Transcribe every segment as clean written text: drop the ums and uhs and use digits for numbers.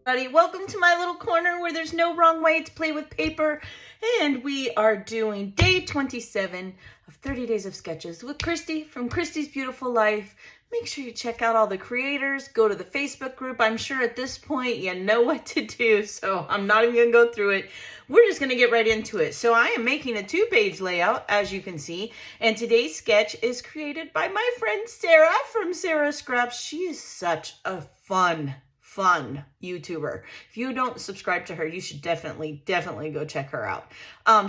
Welcome to my little corner where there's no wrong way to play with paper. And we are doing day 27 of 30 Days of Sketches with Christy from Christy's Beautiful Life. Make sure you check out all the creators. Go to the Facebook group. I'm sure at this point you know what to do, so I'm not even going to go through it. We're just going to get right into it. So I am making a 2-page layout, as you can see. And today's sketch is created by my friend Sarah from Sarah Scraps. She is such a fun YouTuber. If you don't subscribe to her, you should definitely go check her out.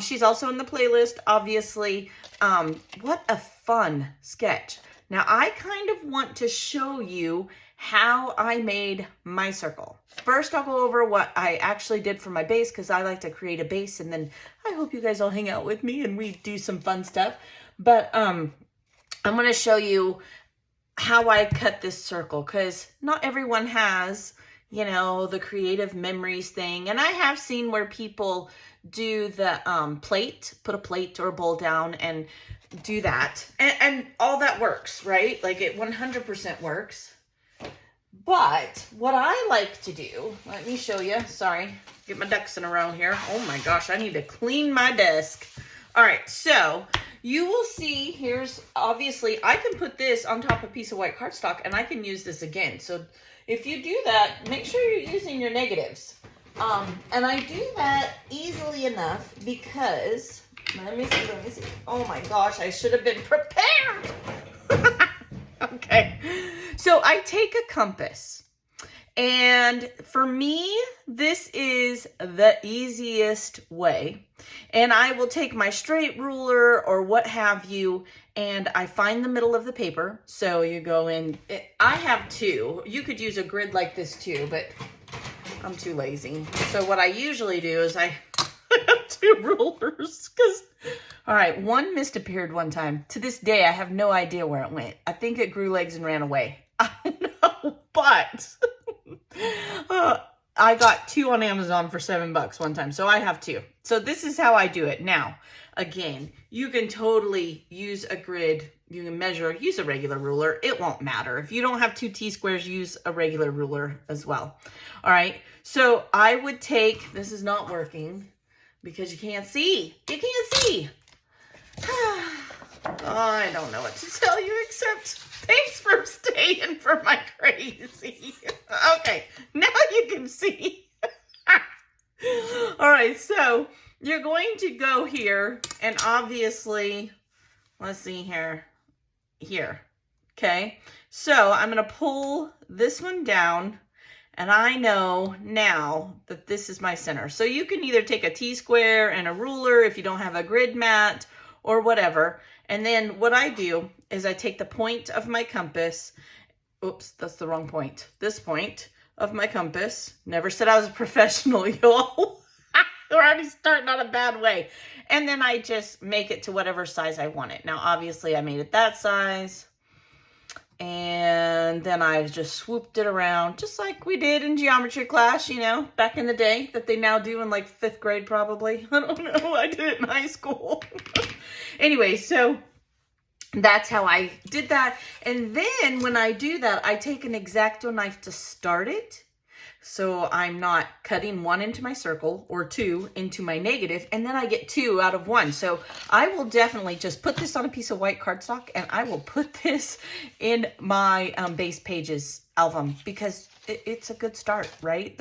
She's also in the playlist, obviously. What a fun sketch. Now, I kind of want to show you how I made my circle. First, I'll go over what I actually did for my base, because I like to create a base, and then I hope you guys all hang out with me and we do some fun stuff. But I'm going to show you how I cut this circle, because not everyone has, you know, the creative memories thing. And I have seen where people do the plate, put a plate or a bowl down and do that. And all that works, right? Like it 100% works. But what I like to do, let me show you. Sorry, get my ducks in a row here. Oh my gosh, I need to clean my desk. All right, so you will see, here's, obviously, I can put this on top of a piece of white cardstock and I can use this again. So if you do that, make sure you're using your negatives. And I do that easily enough because, let me see. Oh my gosh, I should have been prepared. Okay, so I take a compass. And for me, this is the easiest way. And I will take my straight ruler or what have you, and I find the middle of the paper. So you go in, I have two. You could use a grid like this too, but I'm too lazy. So what I usually do is I have two rulers. All right, one misappeared one time. To this day, I have no idea where it went. I think it grew legs and ran away. I don't know, but I got two on Amazon for $7 one time. So I have two. So this is how I do it. Now, again, you can totally use a grid. You can measure, use a regular ruler. It won't matter. If you don't have two T-squares, use a regular ruler as well. All right. So I would take, this is not working because you can't see. You can't see. I don't know what to tell you except thanks for staying for my crazy. Okay, now you can see. All right, so you're going to go here and obviously, let's see here. Okay, so I'm going to pull this one down and I know now that this is my center. So you can either take a T-square and a ruler if you don't have a grid mat or whatever. And then what I do is I take the point of my compass. Oops, that's the wrong point. This point of my compass. Never said I was a professional, y'all. We're already starting on a bad way. And then I just make it to whatever size I want it. Now, obviously, I made it that size. And then I just swooped it around, just like we did in geometry class, you know, back in the day, that they now do in like 5th grade probably. I don't know. I did it in high school. Anyway, so that's how I did that. And then when I do that, I take an X-Acto knife to start it. So I'm not cutting one into my circle or two into my negative, and then I get two out of one. So I will definitely just put this on a piece of white cardstock and I will put this in my base pages album because it's a good start, right?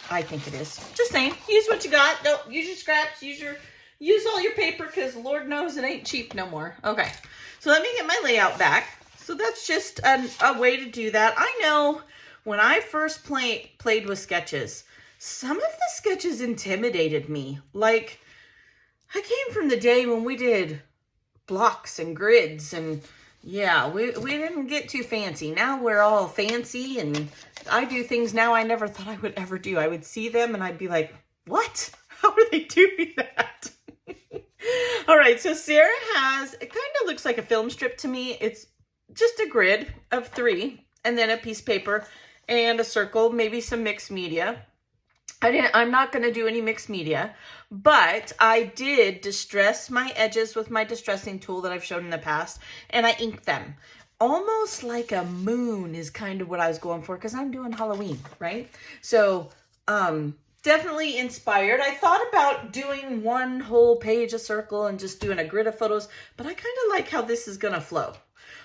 I think it is. Just saying, use what you got. Don't use your scraps, use all your paper because Lord knows it ain't cheap no more. Okay, so let me get my layout back. So that's just a way to do that. I know when I first played with sketches, some of the sketches intimidated me. Like, I came from the day when we did blocks and grids and yeah, we didn't get too fancy. Now we're all fancy and I do things now I never thought I would ever do. I would see them and I'd be like, what? How are they doing that? All right, so Sarah has, it kind of looks like a film strip to me. It's just a grid of 3 and then a piece of paper and a circle, maybe some mixed media. I'm not going to do any mixed media, but I did distress my edges with my distressing tool that I've shown in the past, and I inked them. almost like a moon is kind of what I was going for because I'm doing Halloween, right? So definitely inspired. I thought about doing one whole page a circle and just doing a grid of photos, but I kind of like how this is going to flow.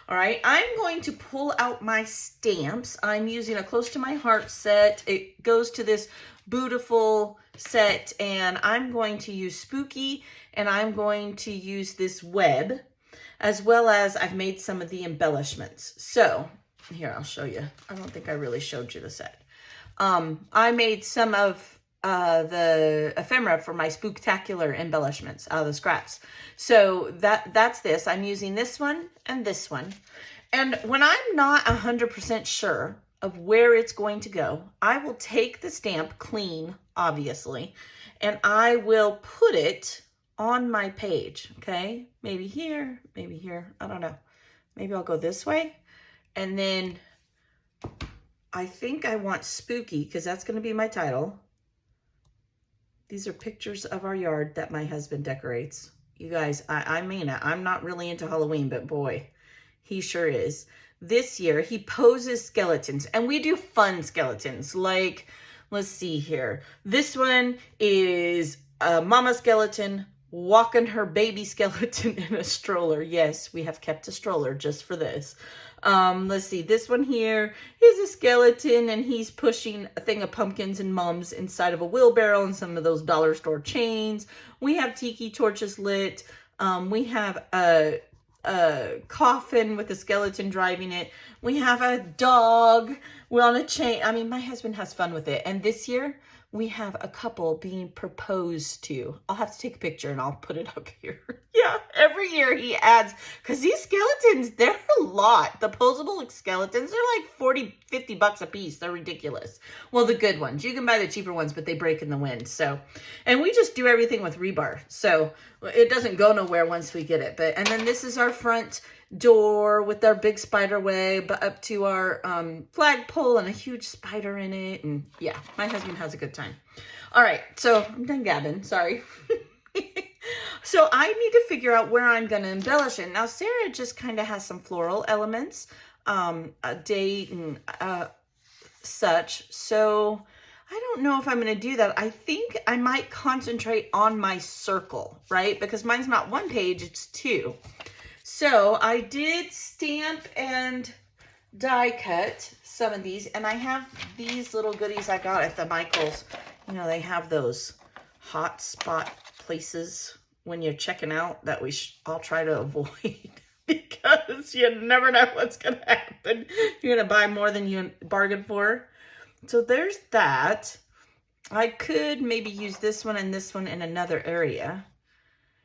All right, I'm going to pull out my stamps. I'm using a Close to My Heart set. It goes to this beautiful set, and I'm going to use Spooky, and I'm going to use this web, as well as I've made some of the embellishments. So here, I'll show you. I don't think I really showed you the set. I made some of the ephemera for my spooktacular embellishments out of the scraps. So that's this. I'm using this one and this one. And when I'm not 100% sure of where it's going to go, I will take the stamp clean, obviously, and I will put it on my page, okay? Maybe here, I don't know. Maybe I'll go this way. And then I think I want Spooky because that's going to be my title. These are pictures of our yard that my husband decorates. You guys, I mean it. I'm not really into Halloween, but boy, he sure is. This year, he poses skeletons, and we do fun skeletons. Like, let's see here. This one is a mama skeleton walking her baby skeleton in a stroller. Yes, we have kept a stroller just for this. Let's see, this one here is a skeleton, and he's pushing a thing of pumpkins and mums inside of a wheelbarrow and some of those dollar store chains. We have tiki torches lit. We have a coffin with a skeleton driving it. We have a dog. We're on a chain. I mean, my husband has fun with it. And this year, we have a couple being proposed to. I'll have to take a picture and I'll put it up here. Yeah, every year he adds, because these skeletons, they're a lot. The posable skeletons, they're like 40, 50 bucks a piece. They're ridiculous. Well, the good ones. You can buy the cheaper ones, but they break in the wind. So, and we just do everything with rebar. So it doesn't go nowhere once we get it. And then this is our front door with our big spider web up to our flagpole and a huge spider in it. And yeah, my husband has a good time. All right, so I'm done gabbing, sorry. So I need to figure out where I'm going to embellish it. Now, Sarah just kind of has some floral elements, a date and such. So I don't know if I'm going to do that. I think I might concentrate on my circle, right? Because mine's not one page, it's two. So I did stamp and die cut some of these, and I have these little goodies I got at the Michaels. You know, they have those hot spot places when you're checking out that I'll try to avoid because you never know what's going to happen. You're going to buy more than you bargained for. So there's that. I could maybe use this one and this one in another area.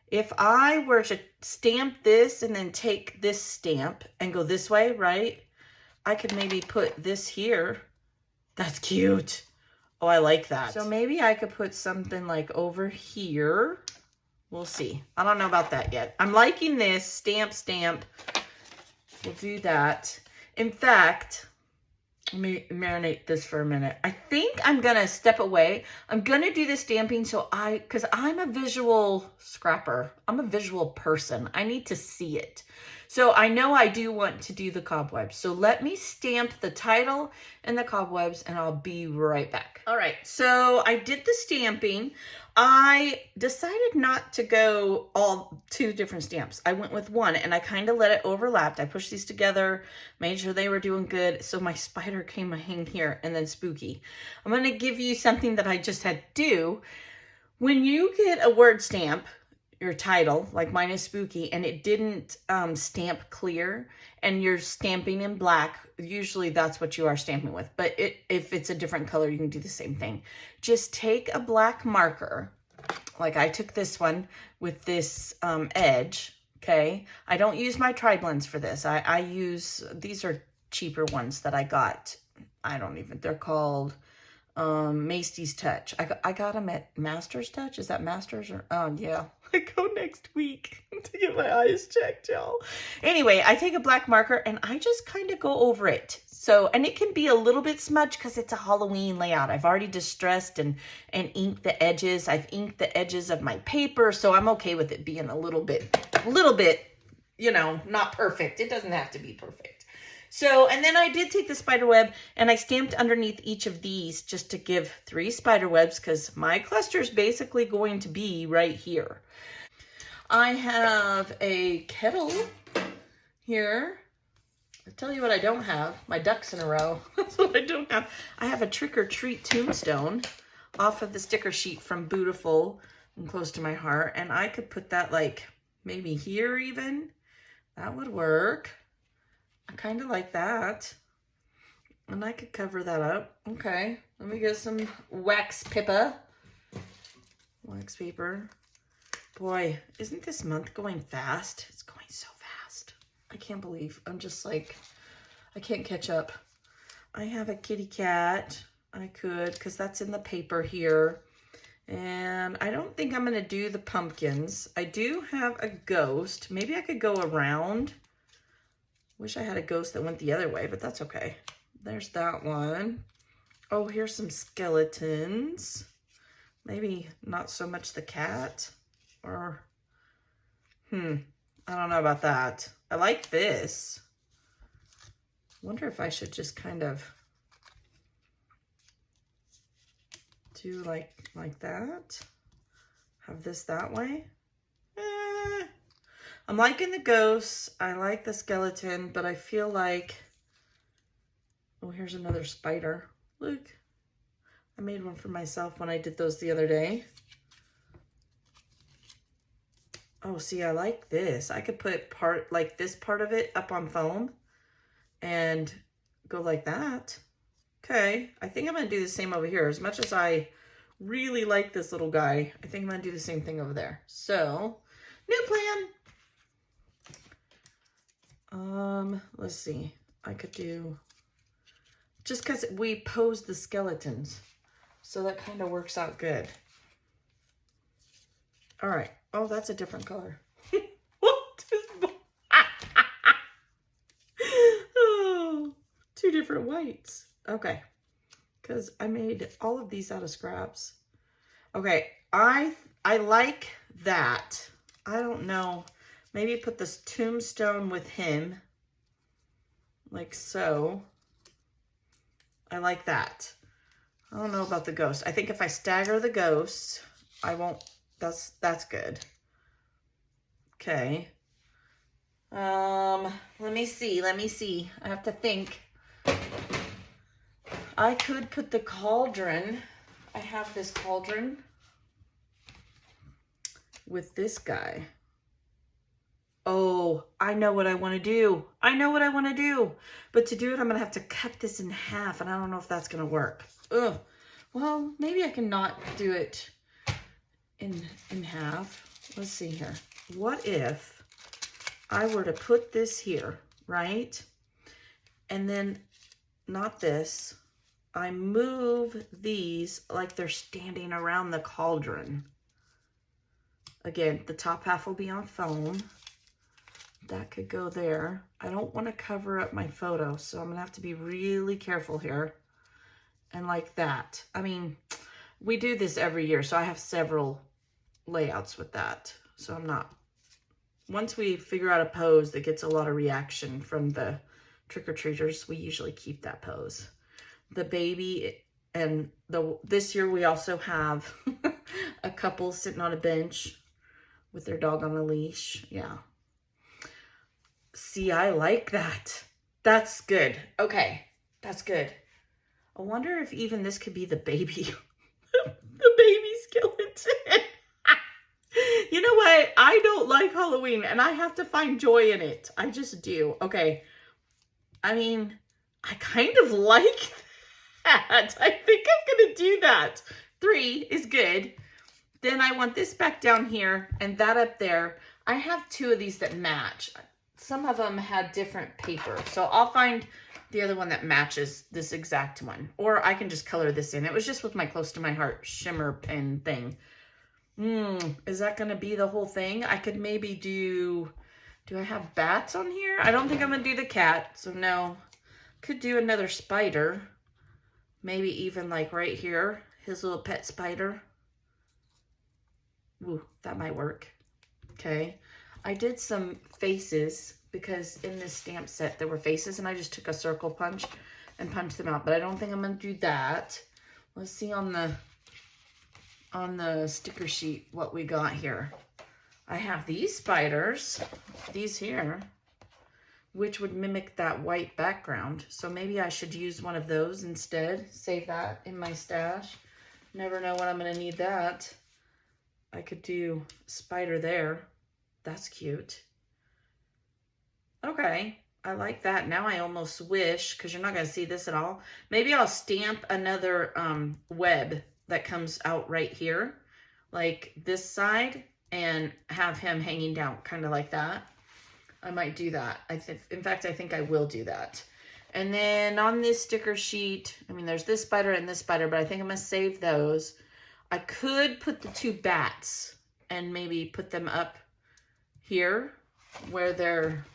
If I were to stamp this and then take this stamp and go this way, right? I could maybe put this here. That's cute. Oh, I like that. So maybe I could put something like over here. We'll see. I don't know about that yet. I'm liking this. Stamp, stamp. We'll do that. In fact, let me marinate this for a minute. I think I'm going to step away. I'm going to do the stamping because I'm a visual scrapper. I'm a visual person. I need to see it. So I know I do want to do the cobwebs. So let me stamp the title and the cobwebs and I'll be right back. All right, so I did the stamping. I decided not to go all two different stamps. I went with one and I kind of let it overlap. I pushed these together, made sure they were doing good. So my spider came hang here and then Spooky. I'm going to give you something that I just had to do. When you get a word stamp, your title, like mine is Spooky, and it didn't stamp clear and you're stamping in black, usually that's what you are stamping with. But if it's a different color, you can do the same thing. Just take a black marker, like I took this one with this edge, okay? I don't use my tri-blends for this. I use, these are cheaper ones that I got. They're called Macy's Touch. I got them at Master's Touch. Is that Master's or, oh yeah. I go next week to get my eyes checked, y'all. Anyway, I take a black marker and I just kind of go over it. So, and it can be a little bit smudged because it's a Halloween layout. I've already distressed and inked the edges. I've inked the edges of my paper. So I'm okay with it being a little bit, you know, not perfect. It doesn't have to be perfect. So, and then I did take the spider web and I stamped underneath each of these just to give 3 spider webs because my cluster is basically going to be right here. I have a kettle here. I'll tell you what I don't have. My ducks in a row. That's what I don't have. I have a trick or treat tombstone off of the sticker sheet from Beautiful and Close to My Heart. And I could put that like maybe here even. That would work. I kind of like that. And I could cover that up. Okay, let me get some wax paper. Wax paper. Boy, isn't this month going fast? It's going so fast. I can't believe, I'm just like, I can't catch up. I have a kitty cat. I could, because that's in the paper here. And I don't think I'm going to do the pumpkins. I do have a ghost. Maybe I could go around. Wish I had a ghost that went the other way, but that's okay. There's that one. Oh, here's some skeletons. Maybe not so much the cat. Or, I don't know about that. I like this. Wonder if I should just kind of do like that. Have this that way. I'm liking the ghosts. I like the skeleton, but I feel like, oh, here's another spider. Look, I made one for myself when I did those the other day. Oh, see, I like this. I could put like this part of it up on foam and go like that. Okay, I think I'm gonna do the same over here. As much as I really like this little guy, I think I'm gonna do the same thing over there. So, new plan. Let's see. I could do, just because we posed the skeletons. So that kind of works out good. All right. Oh, that's a different color. What is oh, 2 different whites. Okay. Because I made all of these out of scraps. Okay. I like that. I don't know. Maybe put this tombstone with him. Like so. I like that. I don't know about the ghost. I think if I stagger the ghosts, I won't. That's good. Okay. Let me see. I have to think. I could put the cauldron. I have this cauldron with this guy. Oh, I know what I want to do. But to do it, I'm going to have to cut this in half, and I don't know if that's going to work. Ugh. Well, maybe I can not do it in half. Let's see here. What if I were to put this here, right? And then not this. I move these like they're standing around the cauldron. Again, the top half will be on foam. That could go there. I don't want to cover up my photo, so I'm going to have to be really careful here. And like that. I mean, we do this every year, so I have several layouts with that. So I'm not, once we figure out a pose that gets a lot of reaction from the trick-or-treaters, we usually keep that pose. The baby, and this year we also have a couple sitting on a bench with their dog on a leash. Yeah. See, I like that. That's good. Okay, that's good. I wonder if even this could be the baby, the baby skeleton. You know what? I don't like Halloween, and I have to find joy in it. I just do. Okay. I mean, I kind of like that. I think I'm going to do that. 3 is good. Then I want this back down here and that up there. I have 2 of these that match. Some of them had different paper. So I'll find the other one that matches this exact one. Or I can just color this in. It was just with my Close to My Heart shimmer pen thing. Is that going to be the whole thing? I could maybe do I have bats on here? I don't think I'm going to do the cat. So no. Could do another spider. Maybe even like right here. His little pet spider. Ooh, that might work. Okay. I did some faces because in this stamp set there were faces and I just took a circle punch and punched them out, but I don't think I'm gonna do that. Let's see on the sticker sheet what we got here. I have these spiders, these here, which would mimic that white background. So maybe I should use one of those instead. Save that in my stash. Never know when I'm gonna need that. I could do spider there. That's cute. Okay, I like that. Now I almost wish, because you're not gonna see this at all, maybe I'll stamp another web that comes out right here, like this side, and have him hanging down, kind of like that. I might do that. In fact, I think I will do that. And then on this sticker sheet, I mean, there's this spider and this spider, but I think I'm gonna save those. I could put the two bats and maybe put them up here where they're,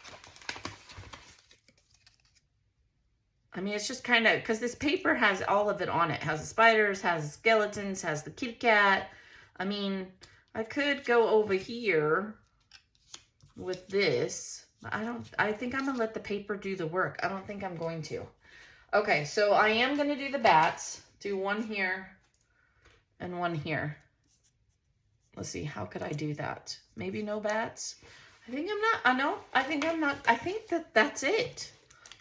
I mean, it's just kind of, because this paper has all of it on it. It has the spiders, has the skeletons, has the kitty cat. I mean, I could go over here with this. I think I'm gonna let the paper do the work. I don't think I'm going to. Okay, so I am gonna do the bats. Do one here and one here. Let's see, how could I do that? Maybe no bats? I think that's it.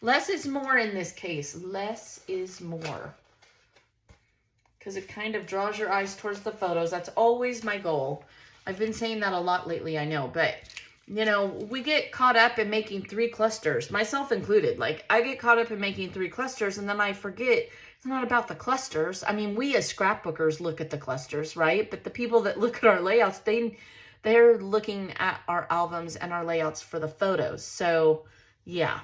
Less is more in this case. Less is more. Because it kind of draws your eyes towards the photos. That's always my goal. I've been saying that a lot lately, I know. But, you know, we get caught up in making 3 clusters, myself included. Like, I get caught up in making 3 clusters, and then I forget it's not about the clusters. I mean, we as scrapbookers look at the clusters, right? But the people that look at our layouts, they're looking at our albums and our layouts for the photos. So, yeah.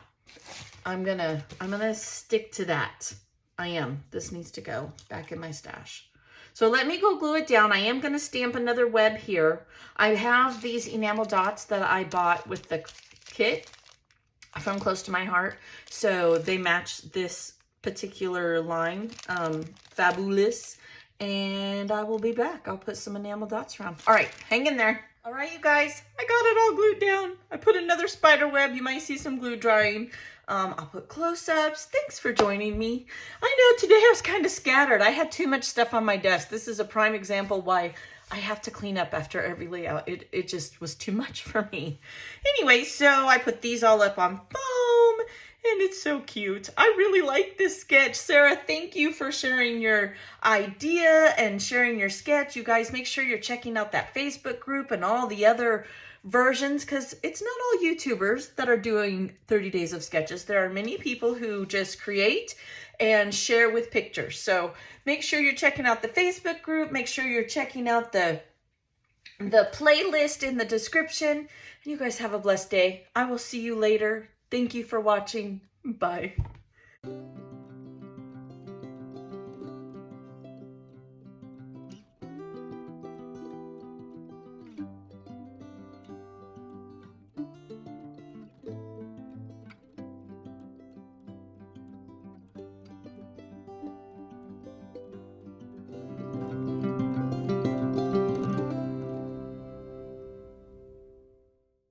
I'm gonna stick to that. I am. This needs to go back in my stash. So let me go glue it down. I am gonna stamp another web here. I have these enamel dots that I bought with the kit from Close to My Heart. So they match this particular line, fabulous. And I will be back. I'll put some enamel dots around. All right, hang in there. All right, you guys, I got it all glued down. I put another spider web. You might see some glue drying. I'll put close-ups. Thanks for joining me. I know today I was kind of scattered. I had too much stuff on my desk. This is a prime example why I have to clean up after every layout. It just was too much for me. Anyway, so I put these all up on foam, and it's so cute. I really like this sketch. Sarah, thank you for sharing your idea and sharing your sketch. You guys, make sure you're checking out that Facebook group and all the other versions, because it's not all YouTubers that are doing 30 days of sketches. There are many people who just create and share with pictures. So make sure you're checking out the Facebook group. Make sure you're checking out the playlist in the description. And you guys have a blessed day. I will see you later. Thank you for watching. Bye.